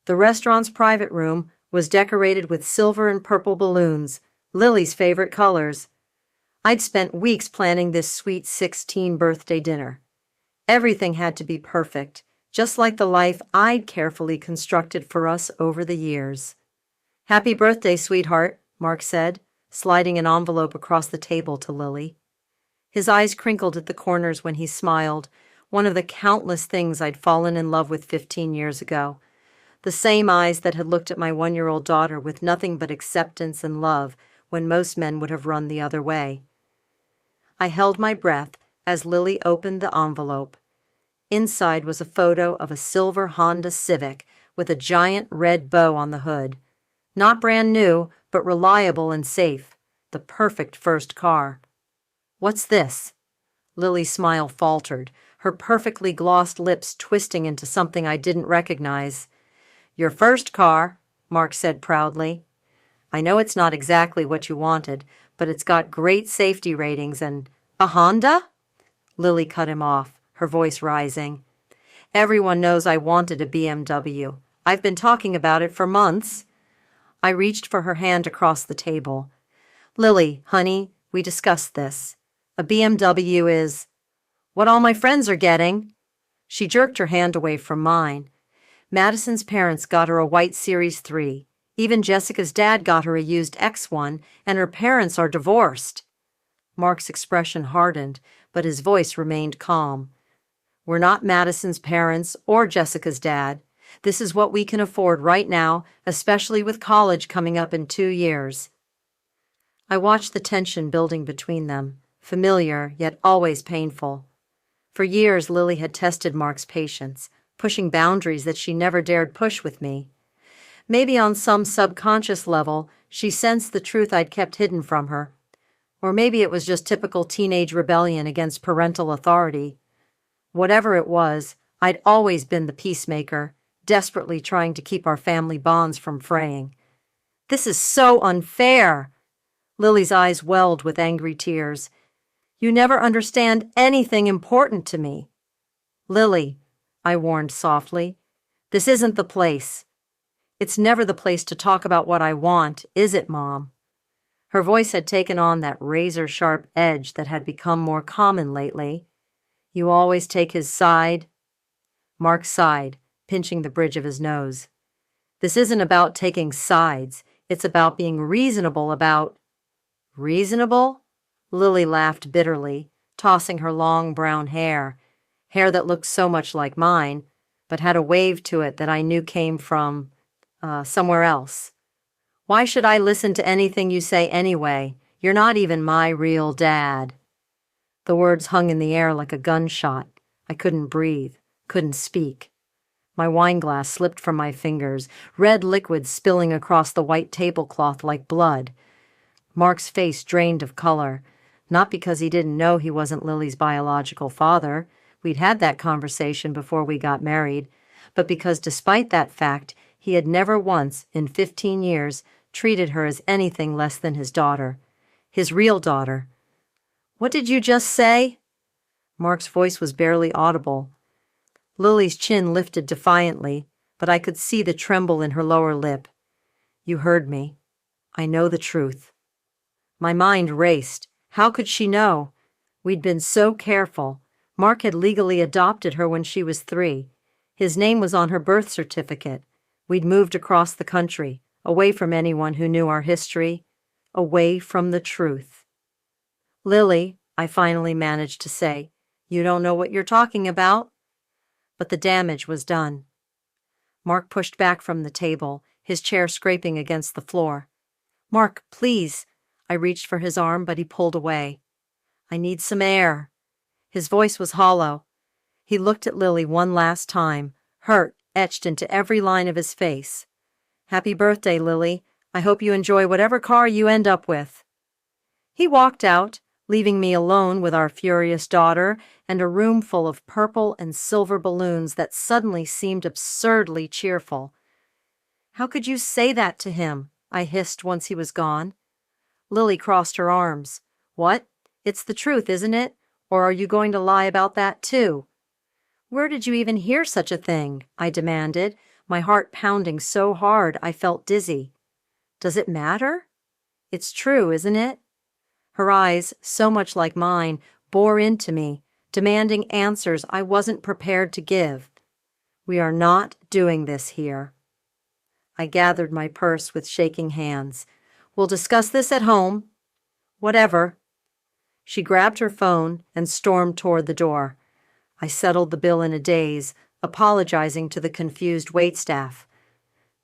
The restaurant's private room was decorated with silver and purple balloons, Lily's favorite colors. I'd spent weeks planning this sweet 16 birthday dinner. Everything had to be perfect, just like the life I'd carefully constructed for us over the years. "Happy birthday, sweetheart," Mark said, sliding an envelope across the table to Lily. His eyes crinkled at the corners when he smiled, one of the countless things I'd fallen in love with 15 years ago. The same eyes that had looked at my 1-year-old daughter with nothing but acceptance and love when most men would have run the other way. I held my breath as Lily opened the envelope. Inside was a photo of a silver Honda Civic with a giant red bow on the hood. Not brand new, but reliable and safe. The perfect first car. "What's this?" Lily's smile faltered, her perfectly glossed lips twisting into something I didn't recognize. "Your first car," Mark said proudly. "I know it's not exactly what you wanted, but it's got great safety ratings and—" "A Honda?" Lily cut him off, her voice rising. "Everyone knows I wanted a BMW. I've been talking about it for months." I reached for her hand across the table. "Lily, honey, we discussed this. A BMW is what all my friends are getting." She jerked her hand away from mine. "Madison's parents got her a white Series 3. Even Jessica's dad got her a used X1, and her parents are divorced." Mark's expression hardened, but his voice remained calm. "We're not Madison's parents or Jessica's dad. This is what we can afford right now, especially with college coming up in 2 years." I watched the tension building between them, familiar yet always painful. For years, Lily had tested Mark's patience, pushing boundaries that she never dared push with me. Maybe on some subconscious level, she sensed the truth I'd kept hidden from her. Or maybe it was just typical teenage rebellion against parental authority. Whatever it was, I'd always been the peacemaker, desperately trying to keep our family bonds from fraying. "This is so unfair!" Lily's eyes welled with angry tears. "You never understand anything important to me." "Lily," I warned softly, "this isn't the place." "It's never the place to talk about what I want, is it, Mom?" Her voice had taken on that razor-sharp edge that had become more common lately. "You always take his side." Mark sighed, pinching the bridge of his nose. "This isn't about taking sides. It's about being reasonable about—" "Reasonable?" Lily laughed bitterly, tossing her long brown hair that looked so much like mine, but had a wave to it that I knew came from, somewhere else. "Why should I listen to anything you say anyway? You're not even my real dad." The words hung in the air like a gunshot. I couldn't breathe, couldn't speak. My wineglass slipped from my fingers, red liquid spilling across the white tablecloth like blood. Mark's face drained of color, not because he didn't know he wasn't Lily's biological father. We'd had that conversation before we got married, but because despite that fact, he had never once, in 15 years, treated her as anything less than his daughter. His real daughter. "What did you just say?" Mark's voice was barely audible. Lily's chin lifted defiantly, but I could see the tremble in her lower lip. "You heard me. I know the truth." My mind raced. How could she know? We'd been so careful. Mark had legally adopted her when she was 3. His name was on her birth certificate. We'd moved across the country, away from anyone who knew our history, away from the truth. "Lily," I finally managed to say, "you don't know what you're talking about." But the damage was done. Mark pushed back from the table, his chair scraping against the floor. "Mark, please." I reached for his arm, but he pulled away. "I need some air." His voice was hollow. He looked at Lily one last time, hurt etched into every line of his face. "Happy birthday, Lily. I hope you enjoy whatever car you end up with." He walked out, leaving me alone with our furious daughter and a room full of purple and silver balloons that suddenly seemed absurdly cheerful. "How could you say that to him?" I hissed once he was gone. Lily crossed her arms. "What? It's the truth, isn't it? Or are you going to lie about that too?" "Where did you even hear such a thing?" I demanded, my heart pounding so hard I felt dizzy. Does it matter? It's true, isn't it? Her eyes, so much like mine, bore into me, demanding answers I wasn't prepared to give. We are not doing this here. I gathered my purse with shaking hands. We'll discuss this at home. Whatever. She grabbed her phone and stormed toward the door. I settled the bill in a daze, apologizing to the confused waitstaff.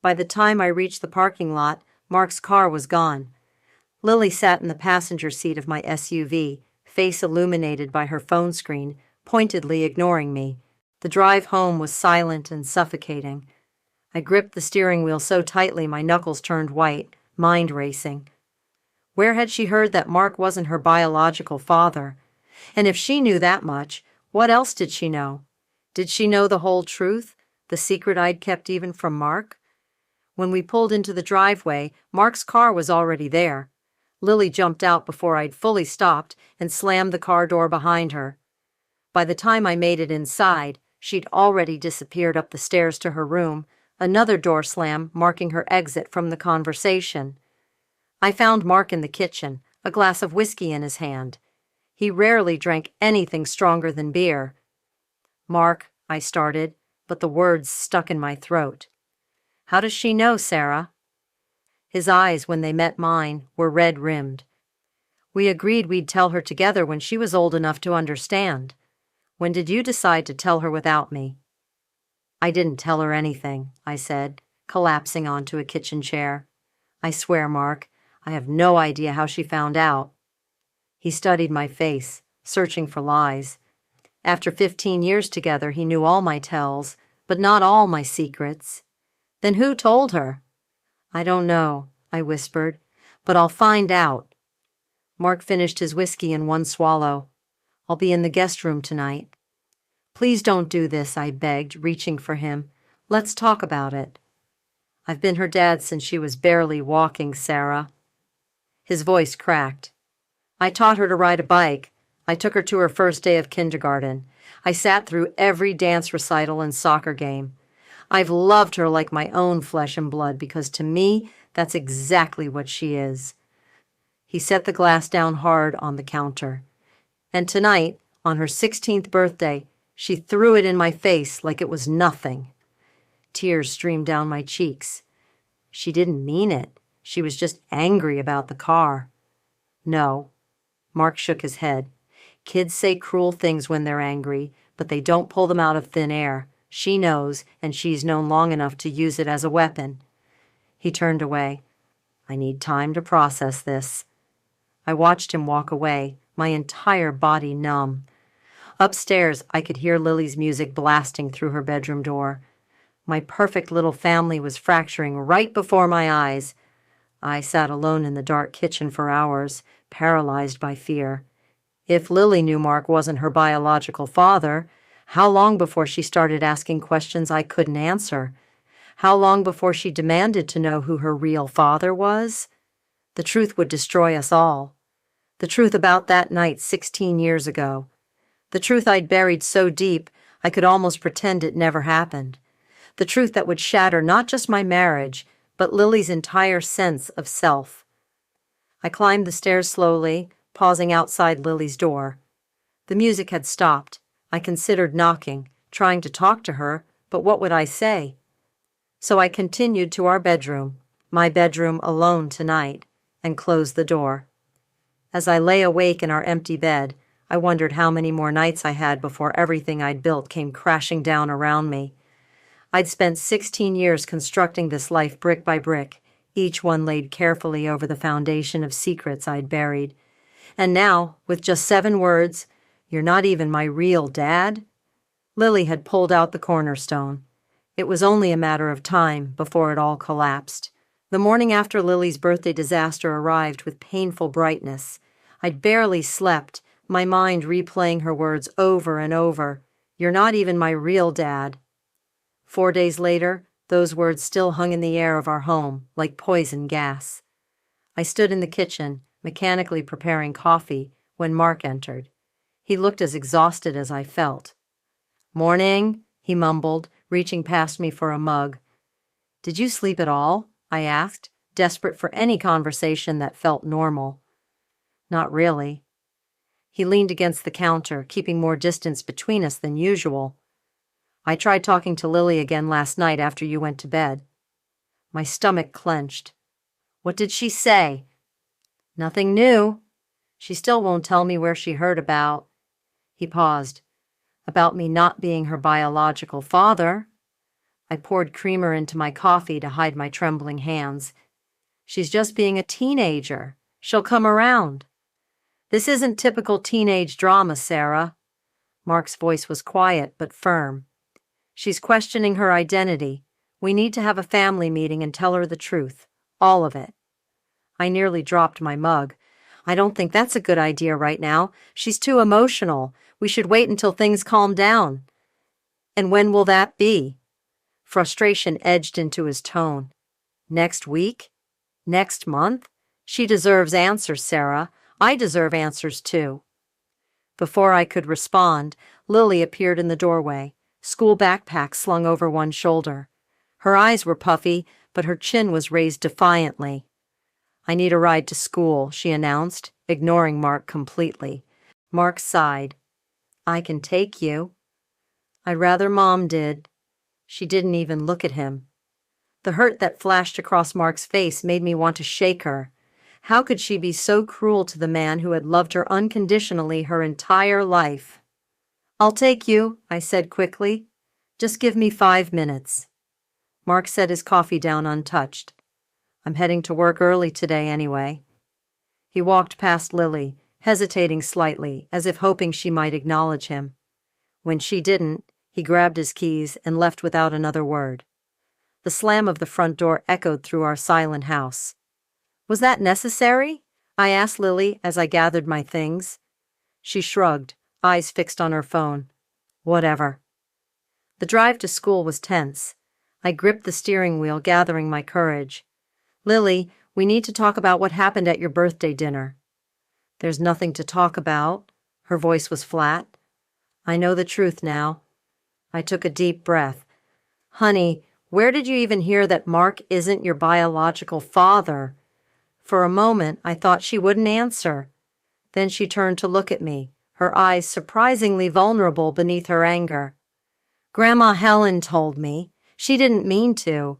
By the time I reached the parking lot, Mark's car was gone. Lily sat in the passenger seat of my SUV, face illuminated by her phone screen, pointedly ignoring me. The drive home was silent and suffocating. I gripped the steering wheel so tightly my knuckles turned white, mind racing. Where had she heard that Mark wasn't her biological father? And if she knew that much, what else did she know? Did she know the whole truth, the secret I'd kept even from Mark? When we pulled into the driveway, Mark's car was already there. Lily jumped out before I'd fully stopped and slammed the car door behind her. By the time I made it inside, she'd already disappeared up the stairs to her room, another door slam marking her exit from the conversation. I found Mark in the kitchen, a glass of whiskey in his hand. He rarely drank anything stronger than beer. "Mark," I started, but the words stuck in my throat. "How does she know, Sarah?" His eyes, when they met mine, were red-rimmed. "We agreed we'd tell her together when she was old enough to understand. When did you decide to tell her without me?" "I didn't tell her anything," I said, collapsing onto a kitchen chair. "I swear, Mark, I have no idea how she found out." He studied my face, searching for lies. After 15 years together, he knew all my tells, but not all my secrets. "Then who told her?" "I don't know," I whispered, "but I'll find out." Mark finished his whiskey in one swallow. "I'll be in the guest room tonight." "Please don't do this," I begged, reaching for him. "Let's talk about it." "I've been her dad since she was barely walking, Sarah." His voice cracked. "I taught her to ride a bike. I took her to her first day of kindergarten. I sat through every dance recital and soccer game. I've loved her like my own flesh and blood because to me, that's exactly what she is." He set the glass down hard on the counter. "And tonight, on her 16th birthday, she threw it in my face like it was nothing." Tears streamed down my cheeks. "She didn't mean it. She was just angry about the car." "No." Mark shook his head. "Kids say cruel things when they're angry, but they don't pull them out of thin air. She knows, and she's known long enough to use it as a weapon." He turned away. "I need time to process this." I watched him walk away, my entire body numb. Upstairs, I could hear Lily's music blasting through her bedroom door. My perfect little family was fracturing right before my eyes. I sat alone in the dark kitchen for hours, paralyzed by fear. If Lily knew Mark wasn't her biological father, how long before she started asking questions I couldn't answer? How long before she demanded to know who her real father was? The truth would destroy us all. The truth about that night 16 years ago. The truth I'd buried so deep I could almost pretend it never happened. The truth that would shatter not just my marriage, but Lily's entire sense of self. I climbed the stairs slowly, pausing outside Lily's door. The music had stopped. I considered knocking, trying to talk to her, but what would I say? So I continued to our bedroom, my bedroom alone tonight, and closed the door. As I lay awake in our empty bed, I wondered how many more nights I had before everything I'd built came crashing down around me. I'd spent 16 years constructing this life brick by brick, each one laid carefully over the foundation of secrets I'd buried. And now, with just 7 words, "You're not even my real dad," Lily had pulled out the cornerstone. It was only a matter of time before it all collapsed. The morning after Lily's birthday disaster arrived with painful brightness. I'd barely slept, my mind replaying her words over and over. "You're not even my real dad." 4 days later, those words still hung in the air of our home, like poison gas. I stood in the kitchen, mechanically preparing coffee, when Mark entered. He looked as exhausted as I felt. "Morning," he mumbled, reaching past me for a mug. Did you sleep at all? I asked, desperate for any conversation that felt normal. Not really. He leaned against the counter, keeping more distance between us than usual. I tried talking to Lily again last night after you went to bed. My stomach clenched. What did she say? Nothing new. She still won't tell me where she heard about. He paused. About me not being her biological father. I poured creamer into my coffee to hide my trembling hands. She's just being a teenager. She'll come around. This isn't typical teenage drama, Sarah. Mark's voice was quiet but firm. She's questioning her identity. We need to have a family meeting and tell her the truth. All of it. I nearly dropped my mug. I don't think that's a good idea right now. She's too emotional. We should wait until things calm down. And when will that be? Frustration edged into his tone. Next week? Next month? She deserves answers, Sarah. I deserve answers too. Before I could respond, Lily appeared in the doorway, school backpack slung over one shoulder. Her eyes were puffy, but her chin was raised defiantly. I need a ride to school, she announced, ignoring Mark completely. Mark sighed. I can take you. I'd rather Mom did. She didn't even look at him. The hurt that flashed across Mark's face made me want to shake her. How could she be so cruel to the man who had loved her unconditionally her entire life? I'll take you, I said quickly. Just give me 5 minutes. Mark set his coffee down untouched. I'm heading to work early today anyway. He walked past Lily, hesitating slightly, as if hoping she might acknowledge him. When she didn't, he grabbed his keys and left without another word. The slam of the front door echoed through our silent house. Was that necessary? I asked Lily as I gathered my things. She shrugged, eyes fixed on her phone. Whatever. The drive to school was tense. I gripped the steering wheel, gathering my courage. Lily, we need to talk about what happened at your birthday dinner. There's nothing to talk about. Her voice was flat. I know the truth now. I took a deep breath. Honey, where did you even hear that Mark isn't your biological father? For a moment, I thought she wouldn't answer. Then she turned to look at me, her eyes surprisingly vulnerable beneath her anger. Grandma Helen told me. She didn't mean to.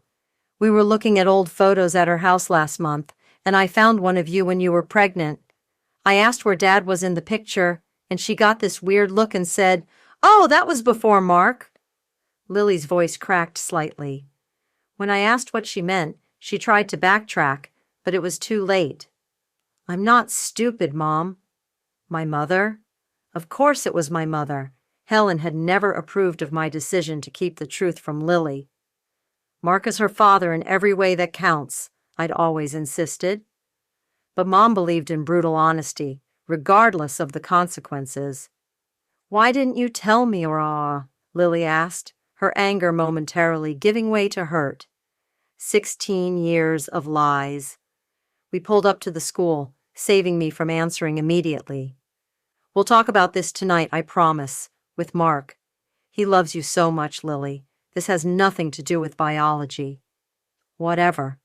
We were looking at old photos at her house last month, and I found one of you when you were pregnant. I asked where Dad was in the picture, and she got this weird look and said, "Oh, that was before Mark." Lily's voice cracked slightly. When I asked what she meant, she tried to backtrack, but it was too late. I'm not stupid, Mom. My mother? Of course it was my mother. Helen had never approved of my decision to keep the truth from Lily. Mark is her father in every way that counts, I'd always insisted. But Mom believed in brutal honesty, regardless of the consequences. Why didn't you tell me, Lily asked, her anger momentarily giving way to hurt. 16 years of lies. We pulled up to the school, saving me from answering immediately. We'll talk about this tonight, I promise, with Mark. He loves you so much, Lily. This has nothing to do with biology. Whatever.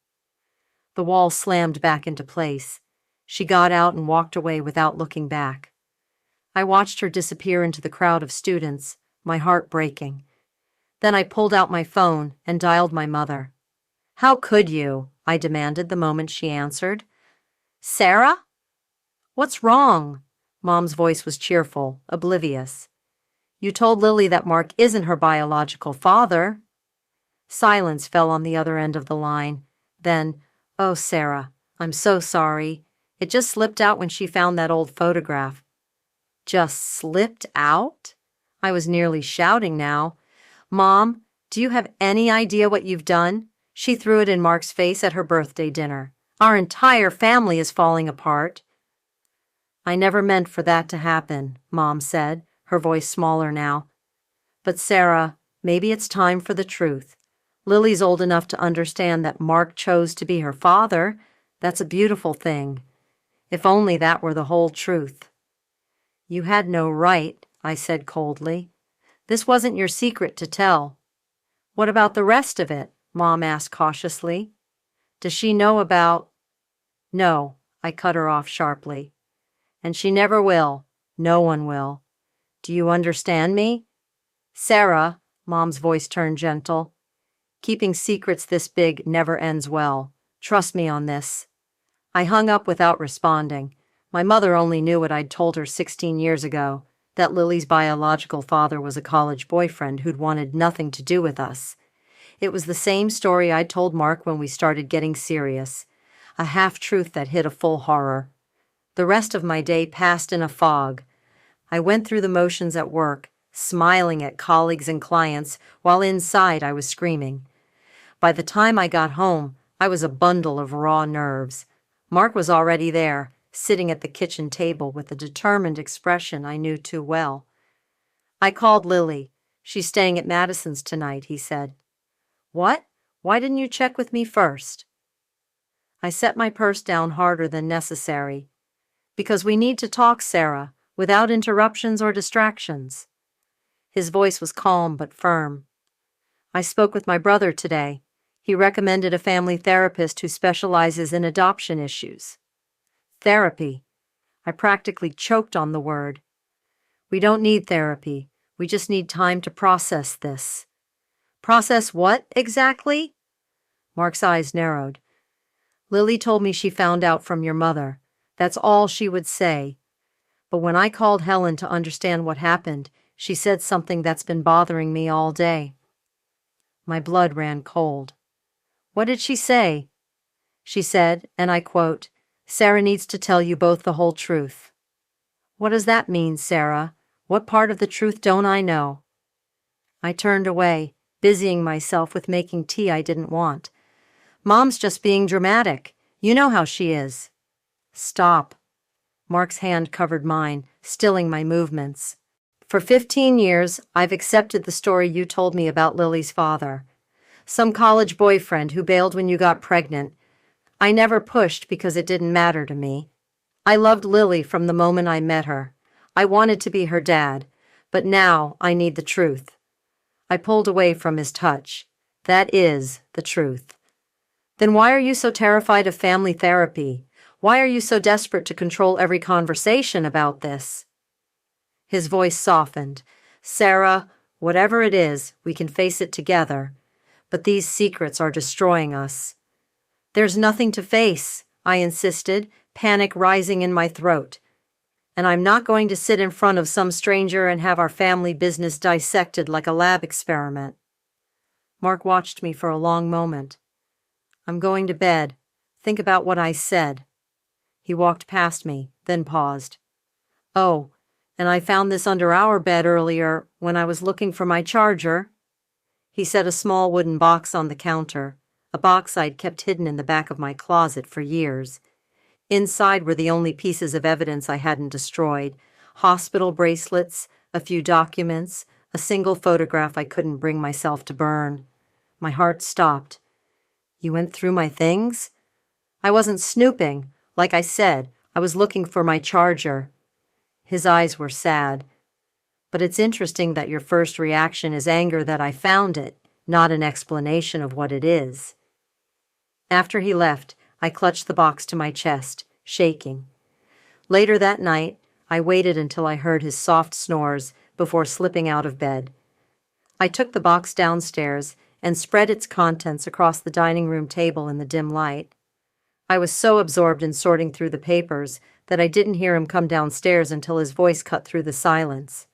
The wall slammed back into place. She got out and walked away without looking back. I watched her disappear into the crowd of students, my heart breaking. Then I pulled out my phone and dialed my mother. How could you? I demanded the moment she answered. Sarah? What's wrong? Mom's voice was cheerful, oblivious. You told Lily that Mark isn't her biological father. Silence fell on the other end of the line. Then, oh, Sarah, I'm so sorry. It just slipped out when she found that old photograph. Just slipped out? I was nearly shouting now. Mom, do you have any idea what you've done? She threw it in Mark's face at her birthday dinner. Our entire family is falling apart. I never meant for that to happen, Mom said, her voice smaller now. But Sarah, maybe it's time for the truth. Lily's old enough to understand that Mark chose to be her father. That's a beautiful thing. If only that were the whole truth. You had no right, I said coldly. This wasn't your secret to tell. What about the rest of it? Mom asked cautiously. Does she know about— No, I cut her off sharply. And she never will. No one will. Do you understand me? Sarah, Mom's voice turned gentle. Keeping secrets this big never ends well. Trust me on this. I hung up without responding. My mother only knew what I'd told her 16 years ago, that Lily's biological father was a college boyfriend who'd wanted nothing to do with us. It was the same story I'd told Mark when we started getting serious, a half-truth that hid a full horror. The rest of my day passed in a fog. I went through the motions at work, smiling at colleagues and clients, while inside I was screaming. By the time I got home, I was a bundle of raw nerves. Mark was already there, sitting at the kitchen table with a determined expression I knew too well. I called Lily. She's staying at Madison's tonight, he said. What? Why didn't you check with me first? I set my purse down harder than necessary. Because we need to talk, Sarah, without interruptions or distractions. His voice was calm but firm. I spoke with my brother today. He recommended a family therapist who specializes in adoption issues. Therapy. I practically choked on the word. We don't need therapy. We just need time to process this. Process what, exactly? Mark's eyes narrowed. Lily told me she found out from your mother. That's all she would say. But when I called Helen to understand what happened, she said something that's been bothering me all day. My blood ran cold. What did she say? She said, and I quote, Sarah needs to tell you both the whole truth. What does that mean, Sarah? What part of the truth don't I know? I turned away, busying myself with making tea I didn't want. Mom's just being dramatic. You know how she is. Stop. Mark's hand covered mine, stilling my movements. For 15 years, I've accepted the story you told me about Lily's father. Some college boyfriend who bailed when you got pregnant. I never pushed because it didn't matter to me. I loved Lily from the moment I met her. I wanted to be her dad, but now I need the truth. I pulled away from his touch. That is the truth. Then why are you so terrified of family therapy? Why are you so desperate to control every conversation about this? His voice softened. Sarah, whatever it is, we can face it together. But these secrets are destroying us. There's nothing to face, I insisted, panic rising in my throat. And I'm not going to sit in front of some stranger and have our family business dissected like a lab experiment. Mark watched me for a long moment. I'm going to bed. Think about what I said. He walked past me, then paused. Oh, and I found this under our bed earlier when I was looking for my charger. He set a small wooden box on the counter, a box I'd kept hidden in the back of my closet for years. Inside were the only pieces of evidence I hadn't destroyed: hospital bracelets, a few documents, a single photograph I couldn't bring myself to burn. My heart stopped. You went through my things? I wasn't snooping. Like I said, I was looking for my charger. His eyes were sad. But it's interesting that your first reaction is anger that I found it, not an explanation of what it is. After he left, I clutched the box to my chest, shaking. Later that night, I waited until I heard his soft snores before slipping out of bed. I took the box downstairs and spread its contents across the dining room table in the dim light. I was so absorbed in sorting through the papers that I didn't hear him come downstairs until his voice cut through the silence.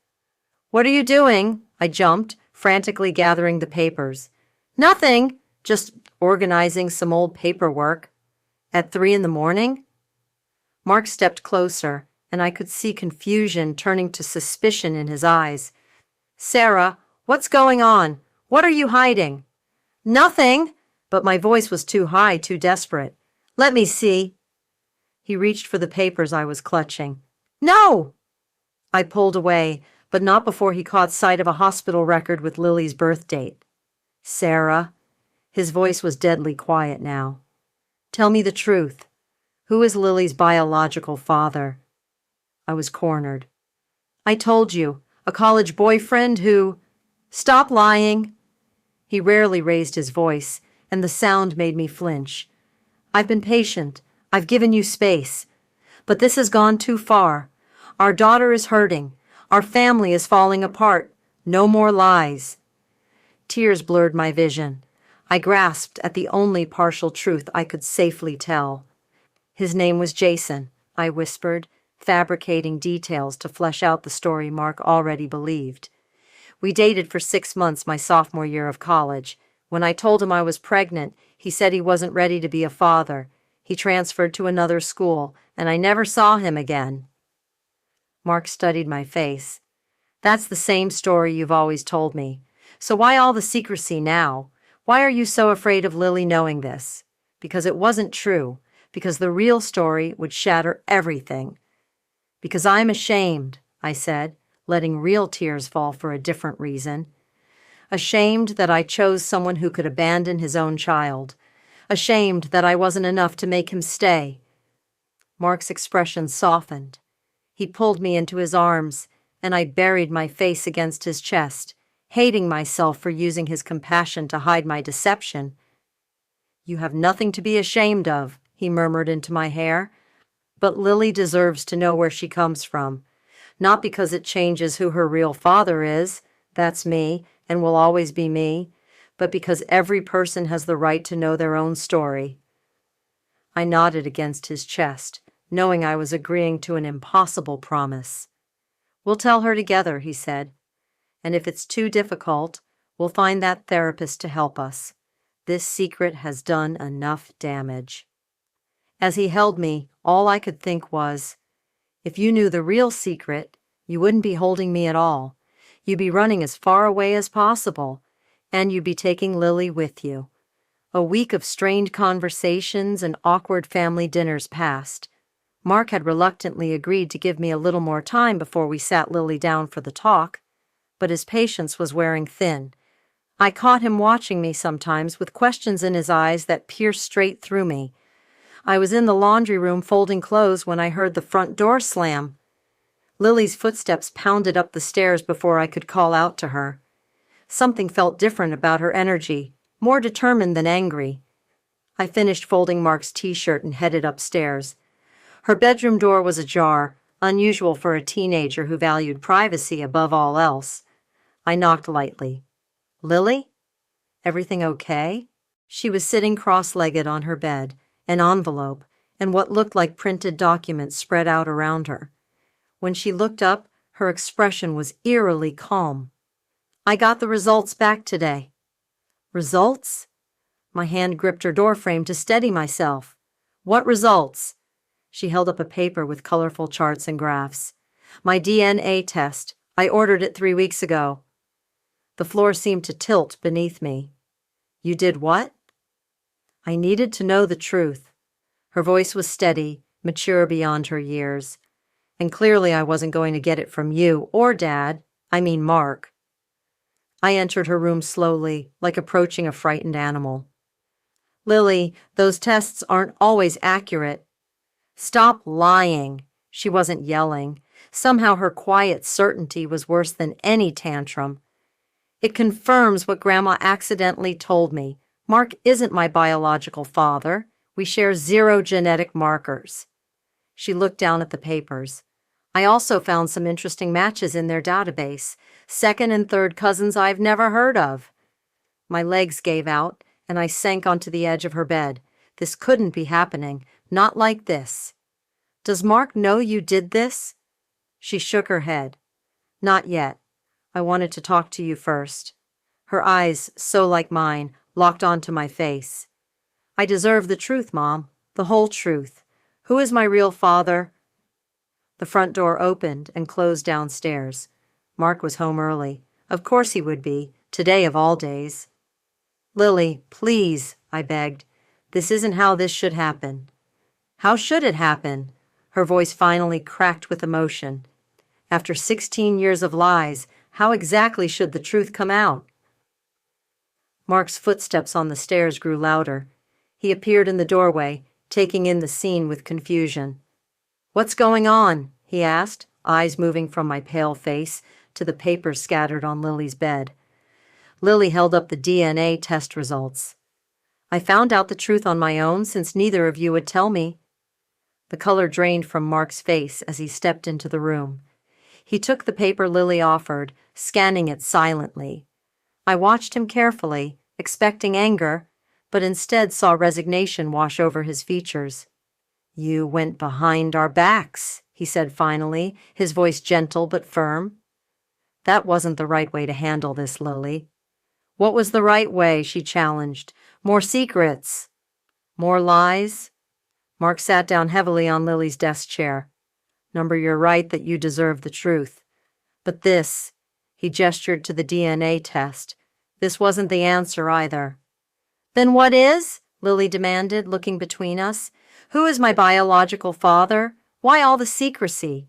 What are you doing? I jumped, frantically gathering the papers. Nothing, just organizing some old paperwork. At 3 a.m? Mark stepped closer, and I could see confusion turning to suspicion in his eyes. Sarah, what's going on? What are you hiding? Nothing, but my voice was too high, too desperate. Let me see. He reached for the papers I was clutching. No! I pulled away, but not before he caught sight of a hospital record with Lily's birth date. Sarah. His voice was deadly quiet now. Tell me the truth. Who is Lily's biological father? I was cornered. I told you, a college boyfriend who— Stop lying. He rarely raised his voice, and the sound made me flinch. I've been patient. I've given you space. But this has gone too far. Our daughter is hurting. Our family is falling apart. No more lies. Tears blurred my vision. I grasped at the only partial truth I could safely tell. His name was Jason, I whispered, fabricating details to flesh out the story Mark already believed. We dated for 6 months my sophomore year of college. When I told him I was pregnant, he said he wasn't ready to be a father. He transferred to another school, and I never saw him again. Mark studied my face. That's the same story you've always told me. So why all the secrecy now? Why are you so afraid of Lily knowing this? Because it wasn't true. Because the real story would shatter everything. Because I'm ashamed, I said, letting real tears fall for a different reason. Ashamed that I chose someone who could abandon his own child. Ashamed that I wasn't enough to make him stay. Mark's expression softened. He pulled me into his arms, and I buried my face against his chest, hating myself for using his compassion to hide my deception. You have nothing to be ashamed of, he murmured into my hair. But Lily deserves to know where she comes from. Not because it changes who her real father is, that's me, and will always be me, but because every person has the right to know their own story. I nodded against his chest, knowing I was agreeing to an impossible promise. We'll tell her together, he said. And if it's too difficult, we'll find that therapist to help us. This secret has done enough damage. As he held me, all I could think was, if you knew the real secret, you wouldn't be holding me at all. You'd be running as far away as possible, and you'd be taking Lily with you. A week of strained conversations and awkward family dinners passed. Mark had reluctantly agreed to give me a little more time before we sat Lily down for the talk, but his patience was wearing thin. I caught him watching me sometimes with questions in his eyes that pierced straight through me. I was in the laundry room folding clothes when I heard the front door slam. Lily's footsteps pounded up the stairs before I could call out to her. Something felt different about her energy, more determined than angry. I finished folding Mark's t-shirt and headed upstairs. Her bedroom door was ajar, unusual for a teenager who valued privacy above all else. I knocked lightly. Lily? Everything okay? She was sitting cross-legged on her bed, an envelope, and what looked like printed documents spread out around her. When she looked up, her expression was eerily calm. I got the results back today. Results? My hand gripped her doorframe to steady myself. What results? She held up a paper with colorful charts and graphs. My DNA test. I ordered it 3 weeks ago. The floor seemed to tilt beneath me. You did what? I needed to know the truth. Her voice was steady, mature beyond her years. And clearly I wasn't going to get it from you or Dad. I mean Mark. I entered her room slowly, like approaching a frightened animal. Lily, those tests aren't always accurate. Stop lying. She wasn't yelling. Somehow her quiet certainty was worse than any tantrum. It confirms what Grandma accidentally told me. Mark isn't my biological father. We share 0 genetic markers. She looked down at the papers. I also found some interesting matches in their database. 2nd and 3rd cousins I've never heard of. My legs gave out, and I sank onto the edge of her bed. This couldn't be happening. Not like this. Does Mark know you did this? She shook her head. Not yet. I wanted to talk to you first. Her eyes, so like mine, locked onto my face. I deserve the truth, Mom. The whole truth. Who is my real father? The front door opened and closed downstairs. Mark was home early. Of course he would be, today of all days. Lily, please, I begged. This isn't how this should happen. How should it happen? Her voice finally cracked with emotion. After 16 years of lies, how exactly should the truth come out? Mark's footsteps on the stairs grew louder. He appeared in the doorway, taking in the scene with confusion. What's going on? He asked, eyes moving from my pale face to the papers scattered on Lily's bed. Lily held up the DNA test results. I found out the truth on my own since neither of you would tell me. The color drained from Mark's face as he stepped into the room. He took the paper Lily offered, scanning it silently. I watched him carefully, expecting anger, but instead saw resignation wash over his features. "You went behind our backs," he said finally, his voice gentle but firm. "That wasn't the right way to handle this, Lily." "What was the right way?" she challenged. "More secrets? More lies?" Mark sat down heavily on Lily's desk chair. "Number, you're right that you deserve the truth. But this," he gestured to the DNA test, "this wasn't the answer either." "Then what is?" Lily demanded, looking between us. "Who is my biological father? Why all the secrecy?"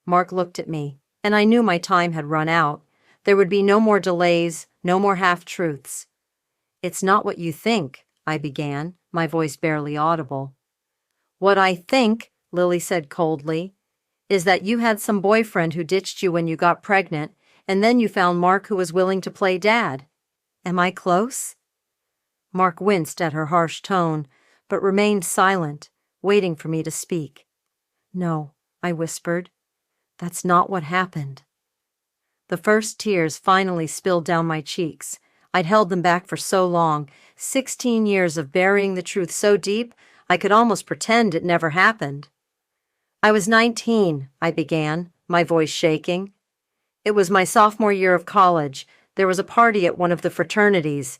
Mark looked at me, and I knew my time had run out. There would be no more delays, no more half-truths. "It's not what you think," I began, my voice barely audible. "What I think," Lily said coldly, "is that you had some boyfriend who ditched you when you got pregnant, and then you found Mark who was willing to play dad. Am I close?" Mark winced at her harsh tone, but remained silent, waiting for me to speak. "No," I whispered. "That's not what happened." The first tears finally spilled down my cheeks. I'd held them back for so long, 16 years of burying the truth so deep, I could almost pretend it never happened. "I was 19, I began, my voice shaking. "It was my sophomore year of college. There was a party at one of the fraternities."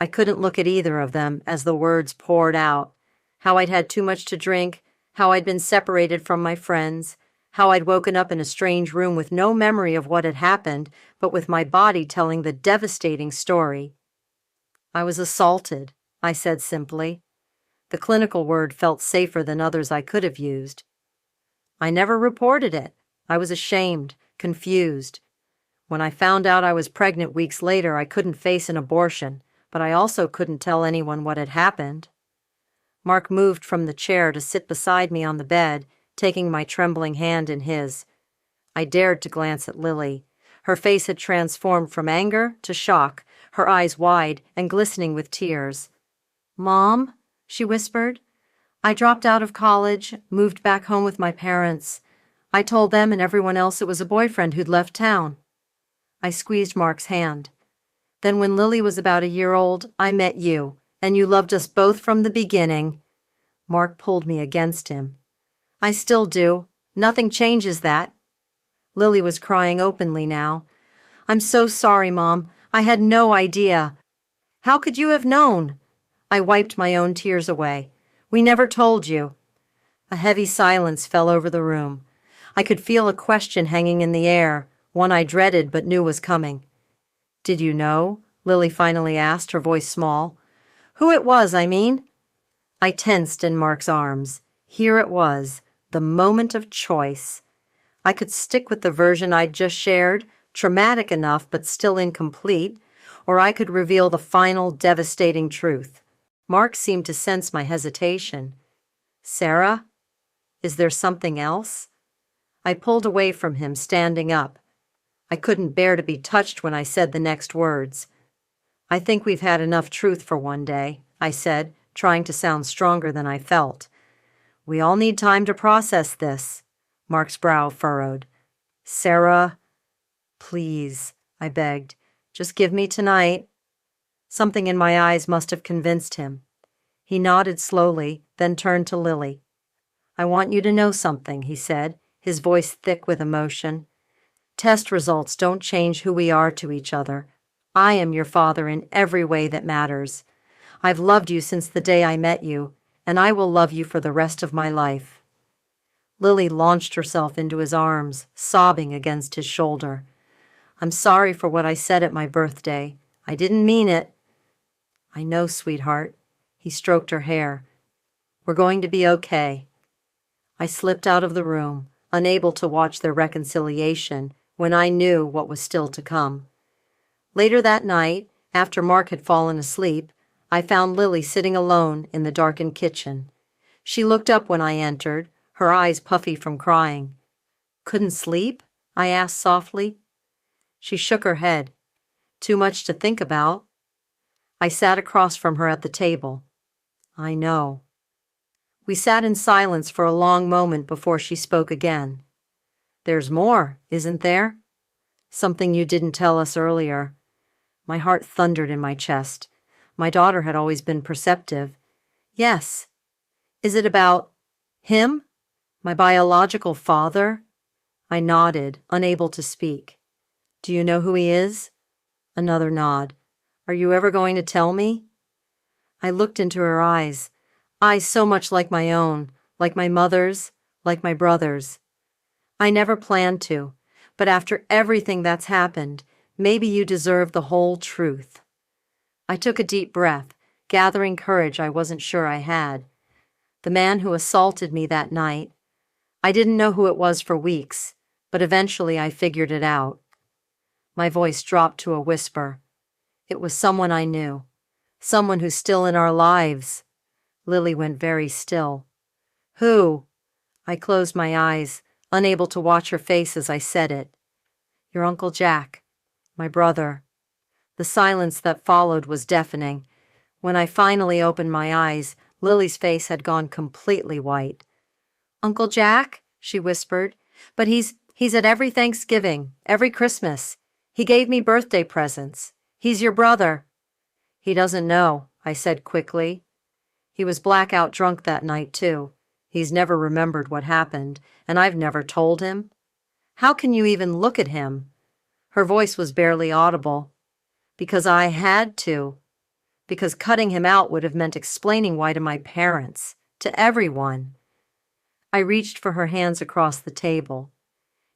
I couldn't look at either of them as the words poured out. How I'd had too much to drink, how I'd been separated from my friends, how I'd woken up in a strange room with no memory of what had happened, but with my body telling the devastating story. "I was assaulted," I said simply. The clinical word felt safer than others I could have used. "I never reported it. I was ashamed, confused. When I found out I was pregnant weeks later, I couldn't face an abortion, but I also couldn't tell anyone what had happened." Mark moved from the chair to sit beside me on the bed, taking my trembling hand in his. I dared to glance at Lily. Her face had transformed from anger to shock, her eyes wide and glistening with tears. "Mom," she whispered, "I dropped out of college, moved back home with my parents. I told them and everyone else it was a boyfriend who'd left town." I squeezed Mark's hand. "Then when Lily was about a year old, I met you, and you loved us both from the beginning." Mark pulled me against him. "I still do. Nothing changes that." Lily was crying openly now. "I'm so sorry, Mom. I had no idea." "How could you have known?" I wiped my own tears away. "We never told you." A heavy silence fell over the room. I could feel a question hanging in the air, one I dreaded but knew was coming. "Did you know?" Lily finally asked, her voice small. "Who it was, I mean?" I tensed in Mark's arms. Here it was, the moment of choice. I could stick with the version I'd just shared, traumatic enough but still incomplete, or I could reveal the final, devastating truth. Mark seemed to sense my hesitation. "Sarah, is there something else?" I pulled away from him, standing up. I couldn't bear to be touched when I said the next words. "I think we've had enough truth for one day," I said, trying to sound stronger than I felt. "We all need time to process this." Mark's brow furrowed. "Sarah, please," I begged, "just give me tonight." Something in my eyes must have convinced him. He nodded slowly, then turned to Lily. "I want you to know something," he said, his voice thick with emotion. "Test results don't change who we are to each other. I am your father in every way that matters. I've loved you since the day I met you, and I will love you for the rest of my life." Lily launched herself into his arms, sobbing against his shoulder. "I'm sorry for what I said at my birthday. I didn't mean it." "I know, sweetheart." He stroked her hair. "We're going to be okay." I slipped out of the room, unable to watch their reconciliation when I knew what was still to come. Later that night, after Mark had fallen asleep, I found Lily sitting alone in the darkened kitchen. She looked up when I entered, her eyes puffy from crying. "Couldn't sleep?" I asked softly. She shook her head. "Too much to think about." I sat across from her at the table. I know. We sat in silence for a long moment before she spoke again. There's more, isn't there? Something you didn't tell us earlier. My heart thundered in my chest. My daughter had always been perceptive. Yes. Is it about him? My biological father? I nodded, unable to speak. Do you know who he is? Another nod. Are you ever going to tell me? I looked into her eyes so much like my own, like my mother's, like my brother's. I never planned to, but after everything that's happened, maybe you deserve the whole truth. I took a deep breath, gathering courage I wasn't sure I had. The man who assaulted me that night, I didn't know who it was for weeks, but eventually I figured it out. My voice dropped to a whisper. It was someone I knew, someone who's still in our lives. Lily went very still. Who? I closed my eyes, unable to watch her face as I said it. Your Uncle Jack, my brother. The silence that followed was deafening. When I finally opened my eyes, Lily's face had gone completely white. Uncle Jack? She whispered. But he's at every Thanksgiving, every Christmas. He gave me birthday presents. He's your brother. He doesn't know, I said quickly. He was blackout drunk that night, too. He's never remembered what happened, and I've never told him. How can you even look at him? Her voice was barely audible. Because I had to. Because cutting him out would have meant explaining why to my parents, to everyone. I reached for her hands across the table.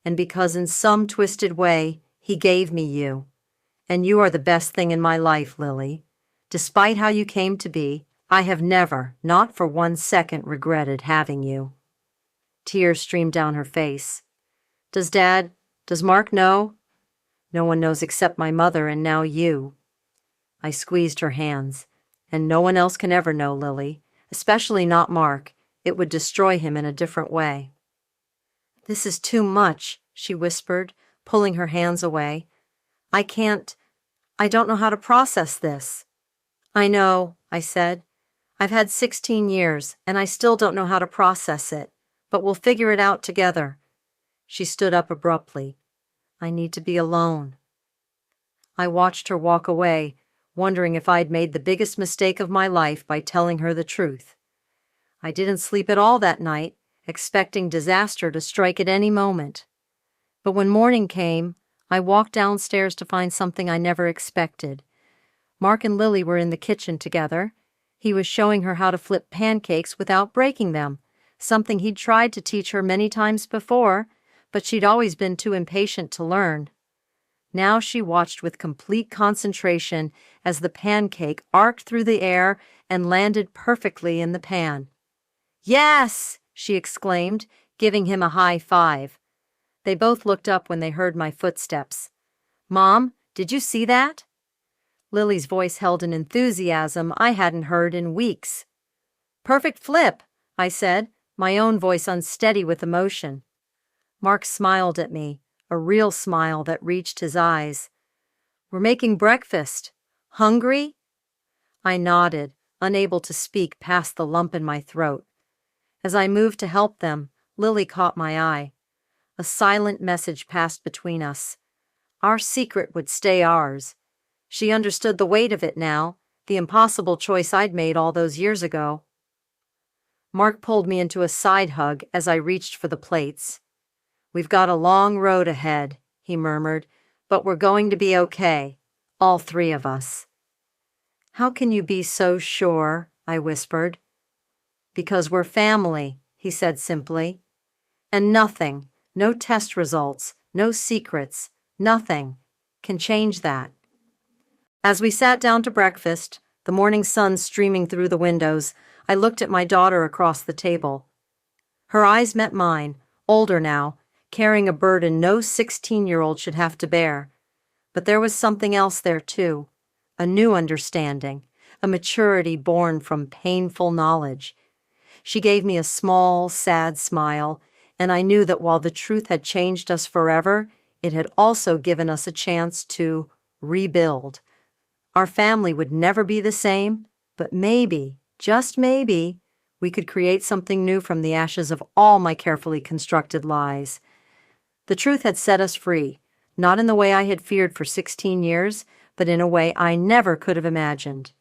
And because in some twisted way, he gave me you. And you are the best thing in my life, Lily. Despite how you came to be, I have never, not for 1 second, regretted having you. Tears streamed down her face. Does Mark know? No one knows except my mother and now you. I squeezed her hands. And no one else can ever know, Lily, especially not Mark. It would destroy him in a different way. This is too much, she whispered, pulling her hands away. I don't know how to process this. I know, I said. I've had 16 years, and I still don't know how to process it, but we'll figure it out together. She stood up abruptly. I need to be alone. I watched her walk away, wondering if I'd made the biggest mistake of my life by telling her the truth. I didn't sleep at all that night, expecting disaster to strike at any moment. But when morning came, I walked downstairs to find something I never expected. Mark and Lily were in the kitchen together. He was showing her how to flip pancakes without breaking them, something he'd tried to teach her many times before, but she'd always been too impatient to learn. Now she watched with complete concentration as the pancake arced through the air and landed perfectly in the pan. Yes! She exclaimed, giving him a high five. They both looked up when they heard my footsteps. Mom, did you see that? Lily's voice held an enthusiasm I hadn't heard in weeks. Perfect flip, I said, my own voice unsteady with emotion. Mark smiled at me, a real smile that reached his eyes. We're making breakfast. Hungry? I nodded, unable to speak past the lump in my throat. As I moved to help them, Lily caught my eye. A silent message passed between us. Our secret would stay ours. She understood the weight of it now, the impossible choice I'd made all those years ago. Mark pulled me into a side hug as I reached for the plates. We've got a long road ahead, he murmured, but we're going to be okay, all three of us. How can you be so sure? I whispered. Because we're family, he said simply. And nothing, no test results, no secrets, nothing can change that. As we sat down to breakfast, the morning sun streaming through the windows, I looked at my daughter across the table. Her eyes met mine, older now, carrying a burden no 16-year-old should have to bear. But there was something else there, too, a new understanding, a maturity born from painful knowledge. She gave me a small, sad smile, and I knew that while the truth had changed us forever, it had also given us a chance to rebuild. Our family would never be the same, but maybe, just maybe, we could create something new from the ashes of all my carefully constructed lies. The truth had set us free, not in the way I had feared for 16 years, but in a way I never could have imagined.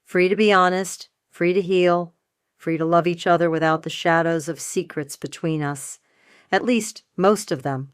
Free to be honest, free to heal, free to love each other without the shadows of secrets between us. At least, most of them.